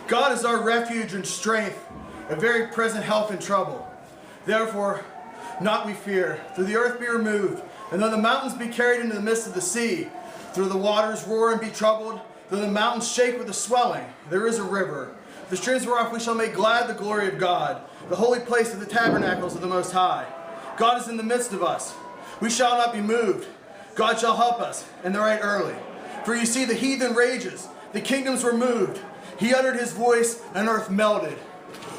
God is our refuge and strength, a very present help in trouble. Therefore, not we fear, though the earth be removed, and though the mountains be carried into the midst of the sea, though the waters roar and be troubled, though the mountains shake with the swelling, there is a river. The streams whereof we shall make glad the glory of God, the holy place of the tabernacles of the Most High. God is in the midst of us. We shall not be moved. God shall help us, and the right early. For you see the heathen rages, the kingdoms were moved. He uttered his voice, and earth melted.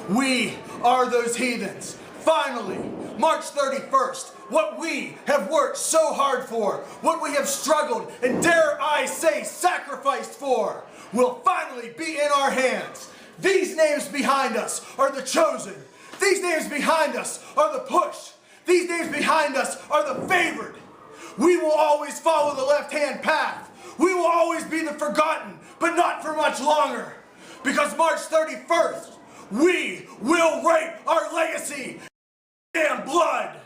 We are those heathens. Finally, March 31st, what we have worked so hard for, what we have struggled and dare I say sacrificed for, will finally be in our hands. These names behind us are the chosen. These names behind us are the pushed. These names behind us are the favored. We will always follow the left-hand path. We will always be the forgotten, but not for much longer. Because March 31st, we will write our legacy in blood.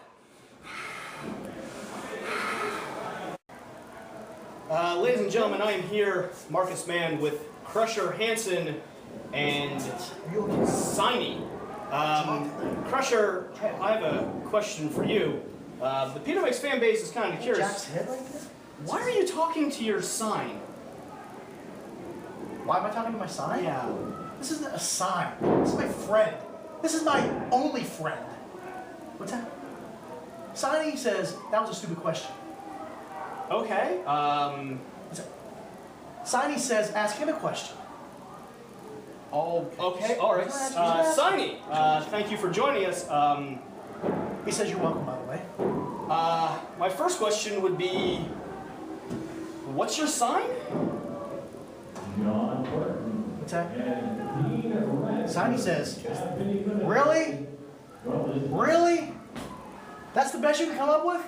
Ladies and gentlemen, I am here, Marcus Mann, with Crusher Hansen and Signy. Crusher, I have a question for you. The PWX fan base is kind of curious. Jack's head like this? Why are you talking to your sign? Why am I talking to my sign? Yeah. This isn't a sign. This is my friend. This is my only friend. What's that? Signy says that was a stupid question. Okay. What's that? Signy says ask him a question. Oh, okay. All right. Signy, thank you for joining us. He says you're welcome, by the way. My first question would be, what's your sign? What's that? Signy says, really? Really? That's the best you can come up with?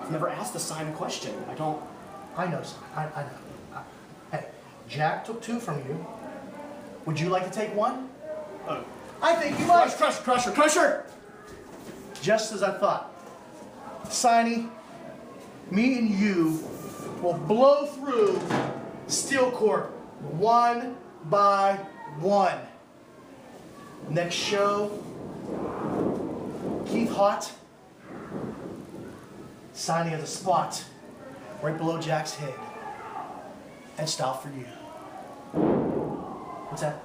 I've never asked the sign a question. I don't... I know, son. I know. Hey, Jack took 2 from you. Would you like to take 1? I think you might. Crusher! Just as I thought. Signy, me and you will blow through Steel Corp 1 by 1. Next show, Keith Hott. Signy has a spot right below Jack's head. Etched out for you. What's that?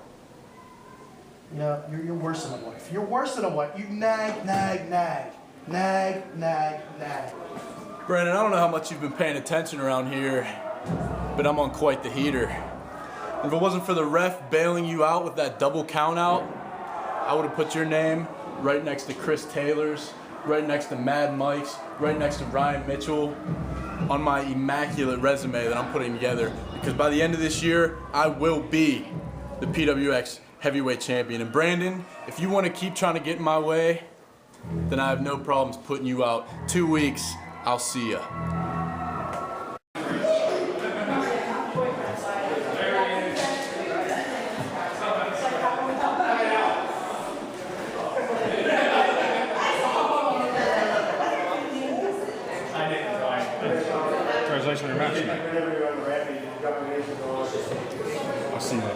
You know, you're worse than a wife. You're worse than a wife. You nag, nag, nag. Nag, nag, nag. Brandon, I don't know how much you've been paying attention around here, but I'm on quite the heater. And if it wasn't for the ref bailing you out with that double count out, I would have put your name right next to Chris Taylor's, right next to Mad Mike's, right next to Ryan Mitchell on my immaculate resume that I'm putting together. Because by the end of this year, I will be the PWX heavyweight champion. And Brandon, if you want to keep trying to get in my way, then I have no problems putting you out. 2 weeks, I'll see ya. Congratulations on your match tonight. I'll see you later.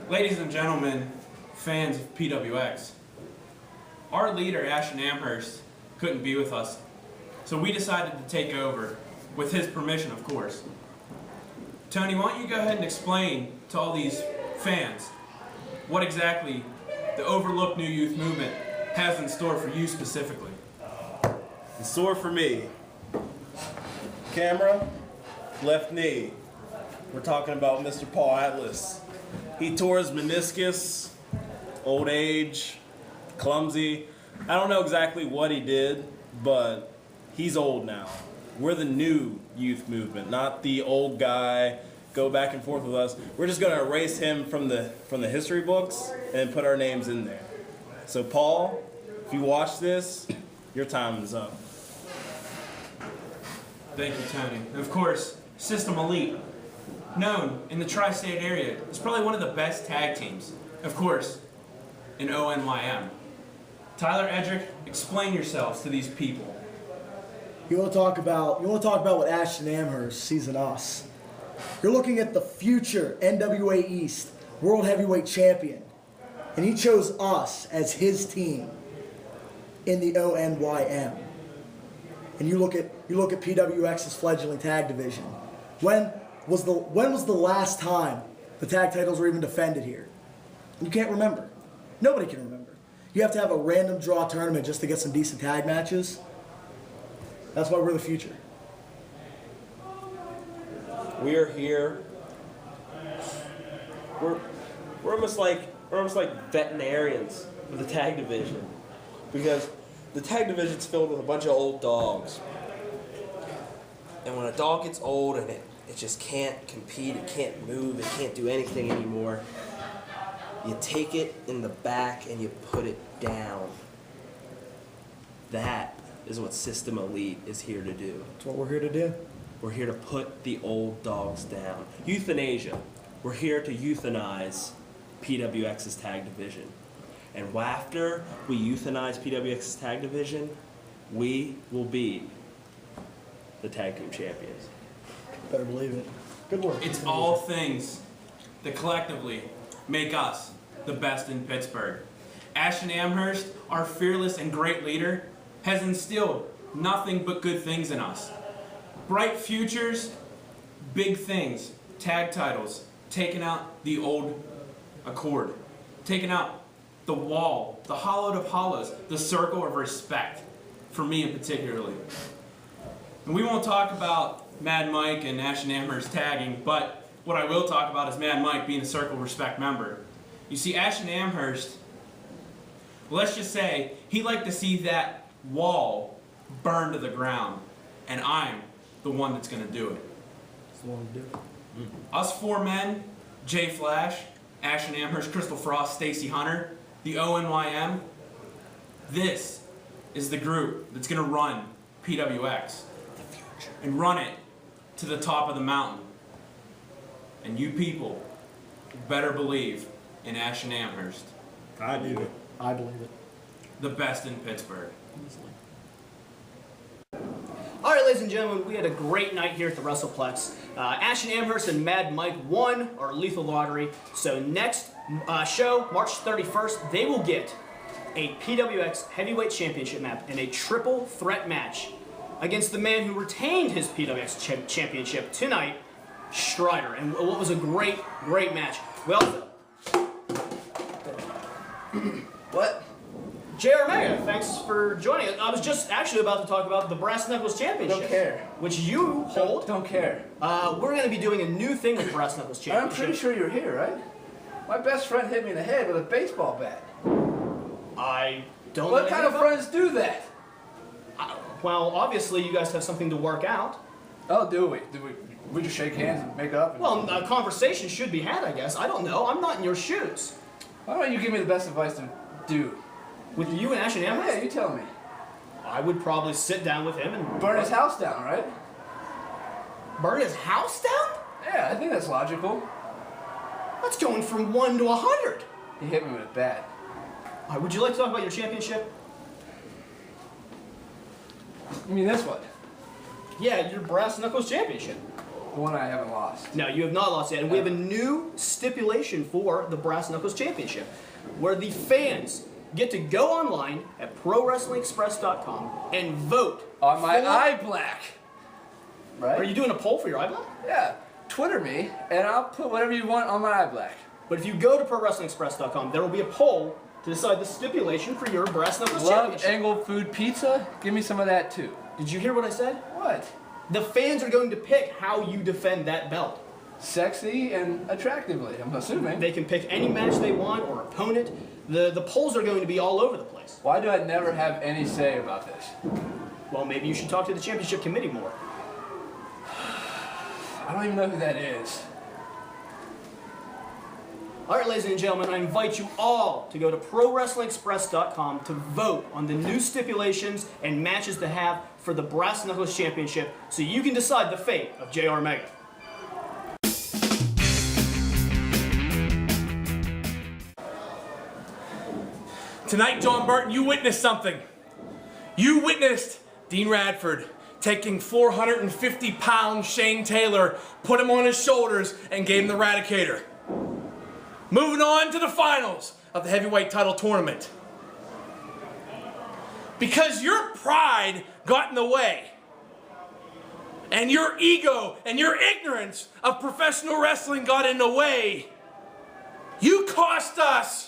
Ladies and gentlemen, fans of PWX, our leader, Ashton Amherst, couldn't be with us, so we decided to take over, with his permission, of course. Tony, why don't you go ahead and explain to all these fans what exactly the overlooked New Youth Movement has in store for you specifically? In store for me, camera, left knee. We're talking about Mr. Paul Atlas. He tore his meniscus, old age, clumsy. I don't know exactly what he did, but he's old now. We're the new youth movement, not the old guy, go back and forth with us. We're just gonna erase him from the history books and put our names in there. So Paul, if you watch this, your time is up. Thank you, Tony. And of course, System Elite, known in the tri-state area, is probably one of the best tag teams. Of course, in ONYM. Tyler Edrick, explain yourselves to these people. You want to talk about what Ashton Amherst sees in us. You're looking at the future NWA East World Heavyweight Champion, and he chose us as his team in the ONYM. And you look at PWX's fledgling tag division. When was the last time the tag titles were even defended here? You can't remember. Nobody can remember. You have to have a random draw tournament just to get some decent tag matches. That's why we're the future. We are here. We're almost like veterinarians of the tag division, because the tag division's filled with a bunch of old dogs. And when a dog gets old and it just can't compete, it can't move, it can't do anything anymore, you take it in the back and you put it down. That is what System Elite is here to do. That's what we're here to do. We're here to put the old dogs down. Euthanasia. We're here to euthanize PWX's tag division. And after we euthanize PWX's tag division, we will be the tag team champions. Better believe it. Good work. It's all things that collectively make us the best in Pittsburgh. Ashton Amherst, our fearless and great leader, has instilled nothing but good things in us. Bright futures, big things, tag titles, taking out the old accord, taking out the wall, the hollowed of hollows, the circle of respect, for me in particularly. And we won't talk about Mad Mike and Ashton Amherst tagging, but what I will talk about is Mad Mike being a Circle of Respect member. You see, Ashton Amherst, let's just say, he'd like to see that wall burn to the ground, and I'm the one that's going to do it. That's the one to do it. Us four men, Jay Flash, Ashton Amherst, Crystal Frost, Stacy Hunter, the ONYM, this is the group that's going to run PWX and run it to the top of the mountain. And you people better believe in Ashton Amherst, I do. I believe it. the best in Pittsburgh. All right, ladies and gentlemen, we had a great night here at the WrestlePlex. Ashton Amherst and Mad Mike won our Lethal Lottery. So next show, March 31st, they will get a PWX Heavyweight Championship map and a triple threat match against the man who retained his PWX Championship tonight, Strider. And what was a great, great match. Well, What? JR Mega, thanks for joining us. I was just actually about to talk about the Brass Knuckles Championship. Don't care. Which you hold. Don't care. We're going to be doing a new thing with Brass Knuckles I'm Championship. pretty sure you're here, right? My best friend hit me in the head with a baseball bat. I don't know What kind of anything friends do that? about- Well, obviously you guys have something to work out. Oh, do we? We just shake hands and make up? Well, a conversation should be had, I guess. I don't know. I'm not in your shoes. Why don't you give me the best advice to do? With you and Ashton Yeah, Amherst, you tell me. I would probably sit down with him and Burn his house down, right? burn his house down? Yeah, I think that's logical. That's going from 1 to 100. He hit me with a bat. Would you like to talk about your championship? You mean this one? Yeah, your Brass Knuckles Championship. The one I haven't lost. No, you have not lost yet. And we have a new stipulation for the Brass Knuckles Championship, where the fans get to go online at ProWrestlingExpress.com and vote On my for- eye black. Right? Are you doing a poll for your eye black? Yeah. Twitter me, and I'll put whatever you want on my eye black. But if you go to ProWrestlingExpress.com, there will be a poll to decide the stipulation for your Brass Knuckles Love Championship. angled food pizza? Give me some of that too. Did you hear what I said? What? The fans are going to pick how you defend that belt. Sexy and attractively, I'm assuming. They can pick any match they want or opponent. The polls are going to be all over the place. Why do I never have any say about this? Well, maybe you should talk to the championship committee more. I don't even know who that is. All right, ladies and gentlemen, I invite you all to go to ProWrestlingExpress.com to vote on the new stipulations and matches to have for the Brass Knuckles Championship so you can decide the fate of JR Mega. Tonight, John Burton, you witnessed something. You witnessed Dean Radford taking 450-pound Shane Taylor, put him on his shoulders, and gave him the Radicator. Moving on to the finals of the heavyweight title tournament. Because your pride got in the way, and your ego and your ignorance of professional wrestling got in the way, you cost us.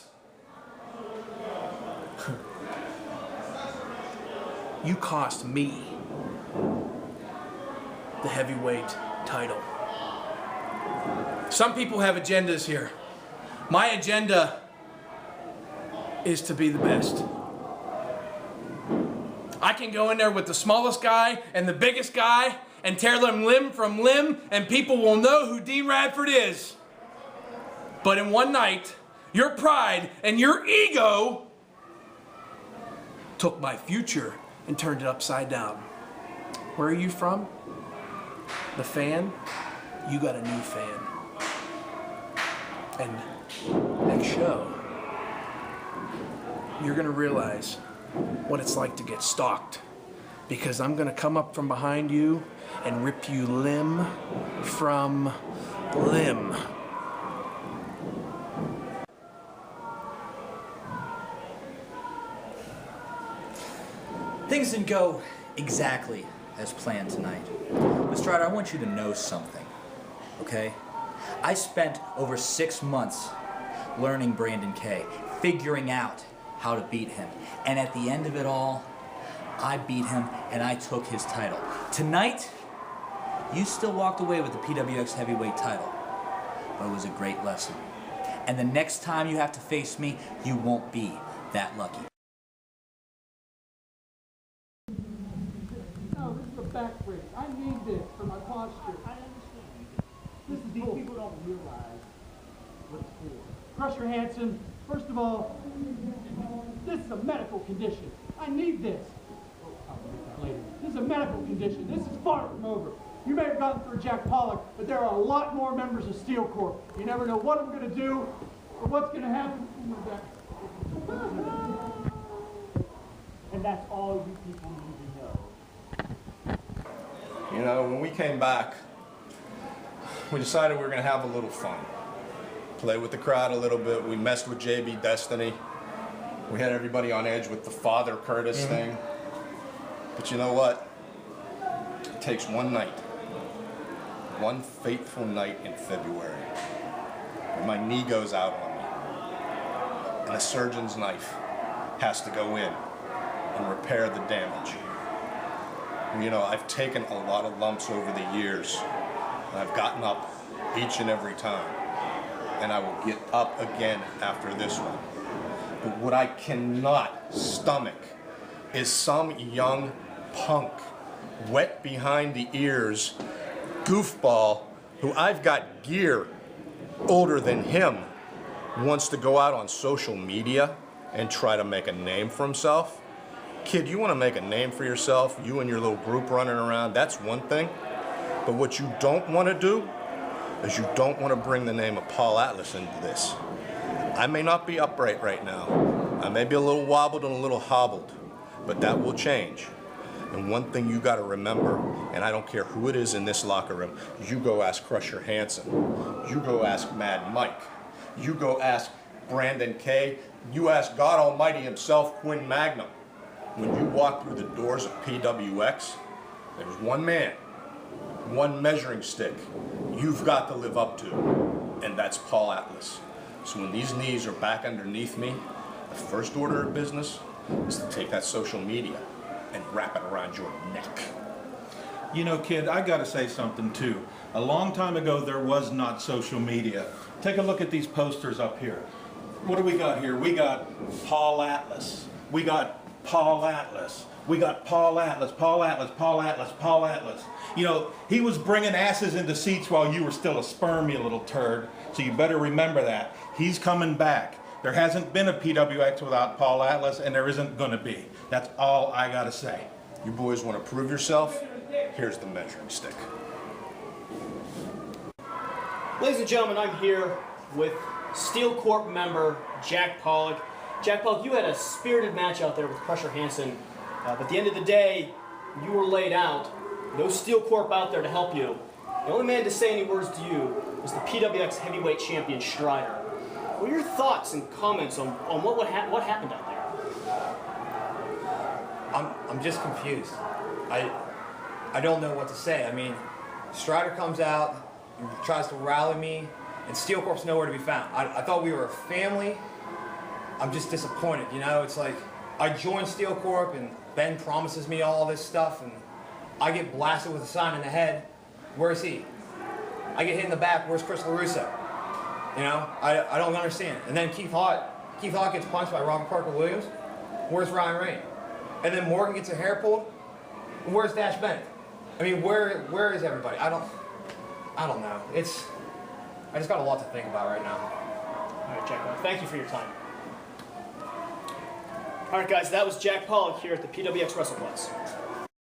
You cost me the heavyweight title. Some people have agendas here. My agenda is to be the best. I can go in there with the smallest guy and the biggest guy and tear them limb from limb, and people will know who Dean Radford is. But in one night, your pride and your ego took my future and turned it upside down. Where are you from? The Fan? You got a new fan. And next show, you're gonna realize what it's like to get stalked, because I'm gonna come up from behind you and rip you limb from limb. Things didn't go exactly as planned tonight. Mr. Ryder, I want you to know something, okay? I spent over 6 months learning Brandon Kay, figuring out how to beat him. And at the end of it all, I beat him and I took his title. Tonight, you still walked away with the PWX heavyweight title, but it was a great lesson. And the next time you have to face me, you won't be that lucky. No, this is a back break. I need this for my posture. I understand. These people don't realize what it's for. Crusher Hansen, first of all, this is a medical condition. I need this. I'll get that later. This is a medical condition. This is far from over. You may have gotten through Jack Pollock, but there are a lot more members of Steel Corp. You never know what I'm going to do or what's going to happen. And that's all you people need to know. You know, when we came back, we decided we were going to have a little fun. Play with the crowd a little bit. We messed with JB Destiny. We had everybody on edge with the Father Curtis thing. But you know what? It takes one night. One fateful night in February. When my knee goes out on me. And a surgeon's knife has to go in and repair the damage. You know, I've taken a lot of lumps over the years, and I've gotten up each and every time, and I will get up again after this one. But what I cannot stomach is some young punk, wet behind the ears, goofball, who I've got gear older than him, wants to go out on social media and try to make a name for himself. Kid, you want to make a name for yourself, you and your little group running around, that's one thing. But what you don't want to do is you don't want to bring the name of Paul Atlas into this. I may not be upright right now. I may be a little wobbled and a little hobbled, but that will change. And one thing you got to remember, and I don't care who it is in this locker room, you go ask Crusher Hansen, you go ask Mad Mike, you go ask Brandon Kay, you ask God Almighty himself, Quinn Magnum. When you walk through the doors of PWX, there's one man, one measuring stick you've got to live up to, and that's Paul Atlas. So when these knees are back underneath me, the first order of business is to take that social media and wrap it around your neck. You know, kid, I gotta say something too. A long time ago, there was not social media. Take a look at these posters up here. What do we got here? We got Paul Atlas. We got Paul Atlas. We got Paul Atlas, Paul Atlas, Paul Atlas, Paul Atlas. You know, he was bringing asses into seats while you were still a sperm, you little turd. So you better remember that. He's coming back. There hasn't been a PWX without Paul Atlas, and there isn't gonna be. That's all I gotta say. You boys want to prove yourself? Here's the measuring stick. Ladies and gentlemen, I'm here with Steel Corp member Jack Pollock. Jack Polk, you had a spirited match out there with Crusher Hansen, but at the end of the day, you were laid out. No Steel Corp out there to help you. The only man to say any words to you was the PWX heavyweight champion Strider. What are your thoughts and comments on what happened out there? I'm just confused. I don't know what to say. I mean, Strider comes out and tries to rally me, and Steel Corp's nowhere to be found. I thought we were a family. I'm just disappointed, you know? It's like, I joined Steel Corp, and Ben promises me all this stuff, and I get blasted with a sign in the head. Where's he? I get hit in the back. Where's Chris LaRusso? You know, I don't understand. And then Keith Hott gets punched by Robert Parker Williams. Where's Ryan Rain? And then Morgan gets her hair pulled. And where's Dash Bennett? I mean, where is everybody? I don't know. I just got a lot to think about right now. All right, Jack. Thank you for your time. All right, guys. That was Jack Pollock here at the PWX WrestlePlex.